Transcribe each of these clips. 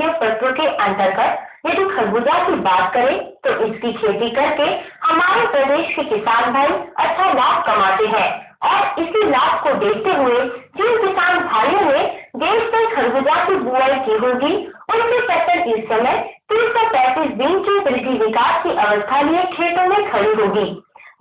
पोषक तत्व के अंतर्गत यदि खरबूजा की बात करें तो इसकी खेती करके हमारे प्रदेश के किसान भाई अच्छा लाभ कमाते हैं और इसी लाभ को देखते हुए जिन किसान भाइयों ने देश में खरबूजा की बुआई की होगी उनकी फसल इस समय 30 से 35 दिन की वृद्धि विकास की अवस्था लिए खेतों में खड़ी होगी,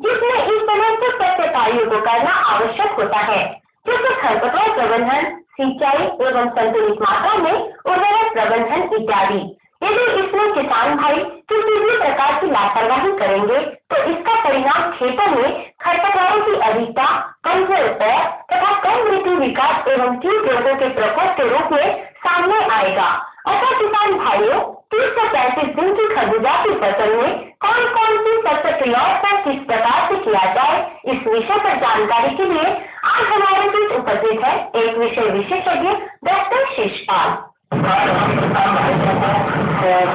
जिसमें इस समय कुछ सत्य कार्यों को करना आवश्यक होता है, जैसे खरपतवार प्रबंधन, सिंचाई एवं संतुलित मात्रा में उर्वरक प्रबंधन इत्यादि। यदि इसमें किसान भाई किसी भी प्रकार की लापरवाही करेंगे तो इसका परिणाम खेतों में खरपतवारों की अधिकता, कमजोर पौध तथा कम वृद्धि विकास एवं कीट रोगों के प्रकोप के रूप में सामने आएगा। अतः किसान भाइयों, 30 से 35 दिन की खरबूजा की फसल में कौन कौन सी सत्य क्रियाओं का किस प्रकार से किया जाए, इस विषय पर जानकारी के लिए आज हमारे बीच उपस्थित है एक विषय विशेषज्ञ डॉक्टर शिषपाल।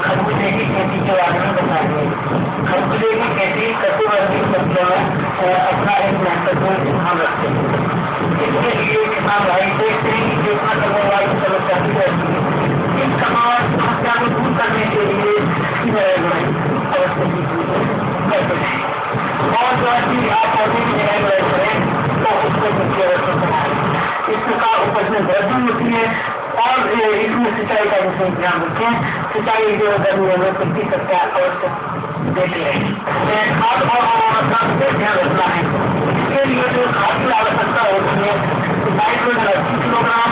खरबूजे की खेती के बारे में बताएंगे। खरबूजे की खेती कटिबंधीय फसलों में अपना एक महत्वपूर्ण स्थान रखते हैं। इसके लिए किसान भाई देखते हैं कि जोतना करने वाली समस्या की रहती है। इस समस्या को दूर करने के लिए करते हैं और जो है आप पौधे की निराई गुड़ाई करें तो उसको मुख्य इस प्रकार उपज में वृद्धि होती है और इसमें सिंचाई का विशेष ध्यान रखें। सिंचाई जो गर्मियों में प्रति सकता अवश्य देते हैं। खाद और गुणवत्ता को ध्यान रखना है। इसके लिए जो खाद की आवश्यकता होती है नाइट्रोजन 80 किलोग्राम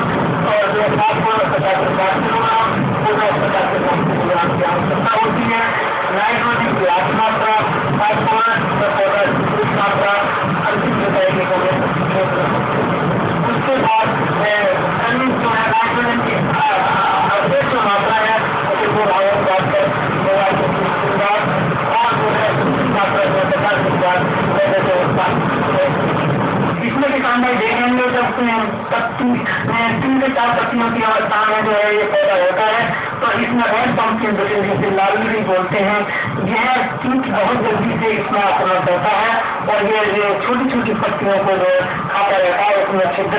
और जो फास्फोरस 50 से 60 किलोग्राम, पोटाश 50 से 60 किलोग्राम की आवश्यकता होती है। नाइट्रोजन की 8 मात्रा, फास्फोरस और पोटाश की 30 मात्रा अंतिम जुताई के समय। उसके बाद जो है नाइट्रोजन की अवशेष जो मात्रा है उसे दो भागों में बांट कर और जो है मात्रा जो 50 इसमें किसान भाई देखेंगे जब 3 से 4 पत्तियों की अवस्था में जो है ये पैदा होता है तो इसमें हैंड पंप की जिसे लालगिरी बोलते हैं, यह कीट बहुत जल्दी से इसमें आक्रमण करता है और ये छोटी छोटी पत्तियों को जो खाता रहता है उसमें छिद्र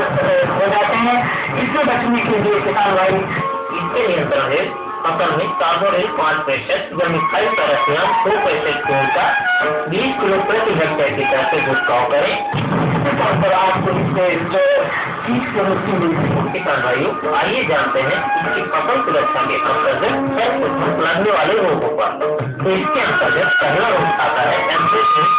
हो जाते हैं। इससे बचने के लिए किसान भाई इसके नियंत्रण है फसल में कार्बोरेट 5% या मिथाइल पैराथियम 2% का 20 किलो प्रति हेक्टेयर की तरह से छिड़काव करें। पर आपको इससे जो कीट से मुक्ति मिलती है। किसान भाइयों, आइए जानते हैं इसकी फसल सुरक्षा के अंतर्गत सर्वप्रथम लगने वाले रोगों पर। तो इसके अंतर्गत पहला रोग आता है एंथ्रेक्नोज।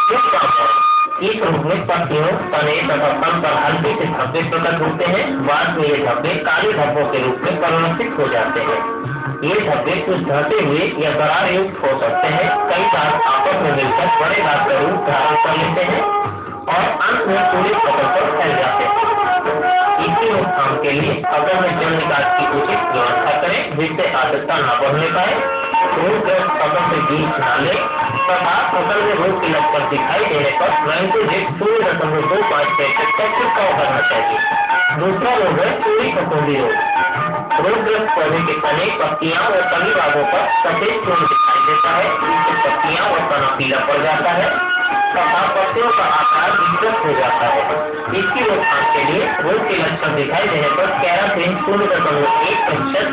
इस रोग में पत्तियों, तने तथा फल पर हल्के से धब्बे प्रकट होते हैं। बाद में ये धब्बे काले धब्बों के रूप में परिवर्तित हो जाते हैं। ये धब्बे कुछ ढहते हुए या दरार युक्त हो सकते हैं। कई बार आपस में मिलकर बड़े दाग का रूप धारण कर लेते हैं और अंत में पूरी फसल पर फैल जाते हैं। इसकी रोकथाम के लिए अगर में जल निकास की उचित व्यवस्था करें जिससे आर्द्रता न बढ़ने पाए, रोगग्रस्त फसल से बीज न ले तथा फसल में रोग के लक्षण दिखाई देने पर मैंकोजेब 0.25% का छिड़काव करना चाहिए। दूसरा रोग है चूड़ी फफूंदी रोग। रोगग्रस्त पौधे के तने, पत्तियां और तनी भागों पर सफेद चूर्ण दिखाई देता है, जिससे पत्तियां और तना पीला पड़ जाता है तथा पत्तियों का आकार विकृत हो जाता है। इसकी रोकथाम के लिए रोग के लक्षण दिखाई देने पर कैरासिन 0.1%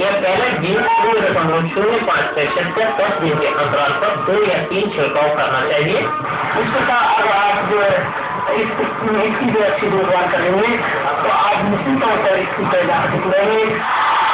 या कैराजीन 0.05% का 10 दिन के अंतराल पर 2 या 3 छिड़काव करना चाहिए। इस प्रकार अगर आप जो इसकी जो अच्छी देखभाल करेंगे तो आप निश्चित तौर पर इसकी पैदावार करेंगे।